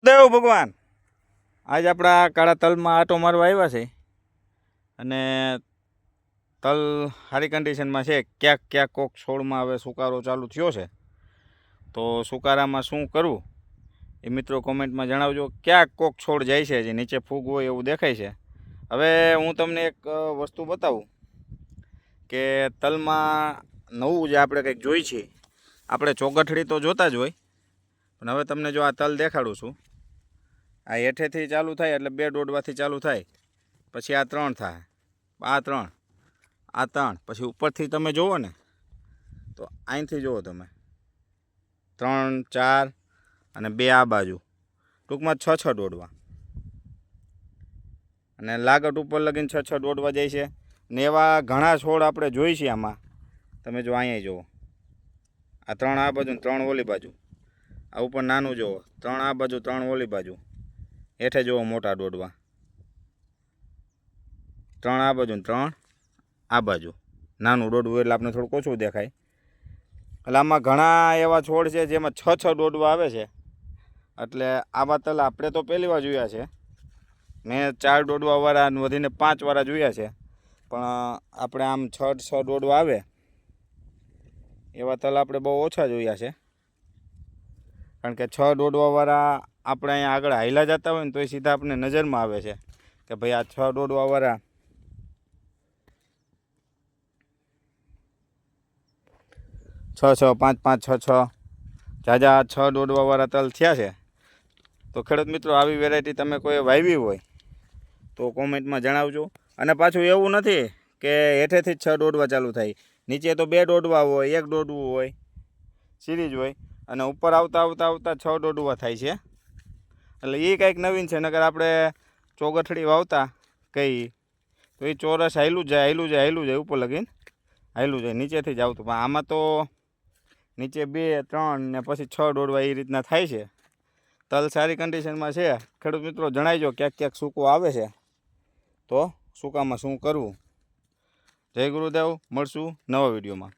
દેવ ભગવાન આજ આપણા કાળા તલમાં આટો મારવા આવ્યા છે અને તલ સારી કન્ડિશનમાં છે. ક્યાંક ક્યાંક કોક છોડમાં હવે સુકારો ચાલુ થયો છે, તો સુકારામાં શું કરવું એ મિત્રો કોમેન્ટમાં જણાવજો. ક્યાંક કોક છોડ જાય છે જે નીચે ફૂગ હોય એવું દેખાય છે. હવે હું તમને એક વસ્તુ બતાવું કે તલમાં નવું જે આપણે કંઈક જોઈ છીએ. આપણે ચોગઠડી તો જોતા જ હોય, પણ હવે તમને જો આ તલ દેખાડું છું. આ હેઠેથી ચાલુ થાય એટલે 2 દોડવાથી ચાલુ થાય, પછી આ 3 થાય, આ 3, આ 3, પછી ઉપરથી તમે જુઓ ને તો અહીંથી જુઓ તમે 3, 4 અને 2 આ બાજુ, ટૂંકમાં 6 દોડવા, અને લાગટ ઉપર લગીને 6 દોડવા જાય છે. ને એવા ઘણા છોડ આપણે જોઈ છીએ આમાં. તમે જો અહીંયા જુઓ, આ 3 આ બાજુ, 3 ઓલી બાજુ, આ ઉપર નાનું જુઓ, 3 આ બાજુ, 3 ઓલી બાજુ, હેઠે જુઓ મોટા દોડવા, 3 આ બાજુ, 3 આ બાજુ, નાનું દોડવું એટલે આપણે થોડુંક ઓછું દેખાય. એટલે આમાં ઘણા એવા છોડ છે જેમાં 6 દોડવા આવે છે. એટલે આવા તલ આપણે તો પહેલી વાર જોયા છે. મેં 4 દોડવાવાળા વધીને 5 વાળા જોયા છે, પણ આપણે આમ 6 દોડવા આવે એવા તલ આપણે બહુ ઓછા જોયા છે. કારણ કે 6 દોડવાવાળા આપણે અહીંયા આગળ હાઈલા જતા હોય ને તો એ સીધા આપણે નજરમાં આવે છે કે ભાઈ આ 6 દોડવાવાળા 6, 5, 5, 6 ઝાઝા 6 દોડવાવાળા તલ થયા છે. તો ખેડૂત મિત્રો, આવી વેરાયટી તમે કોઈ વાવી હોય તો કોમેન્ટમાં જણાવજો. અને પાછું એવું નથી કે હેઠેથી જ 6 દોડવા ચાલુ થાય, નીચે તો 2 દોડવા હોય, 1 દોડવું હોય, સિરીજ હોય, અને ઉપર આવતા આવતા આવતા 6 દોડવા થાય છે. એટલે એ કંઈક નવીન છે. નકર આપણે ચોગઠડી વાવતા કઈ તો એ ચોરસ હાયલું જાય ઉપર લગીને હાયલું જાય, નીચેથી જ આવતું. પણ આમાં તો નીચે 2, 3 ને પછી 6 દોડવા એ રીતના થાય છે. તલ સારી કન્ડિશનમાં છે. ખેડૂત મિત્રો જણાવજો ક્યાંક ક્યાંક સૂકો આવે છે તો સૂકામાં શું કરવું. જય ગુરુદેવ, મળશું નવા વિડીયોમાં.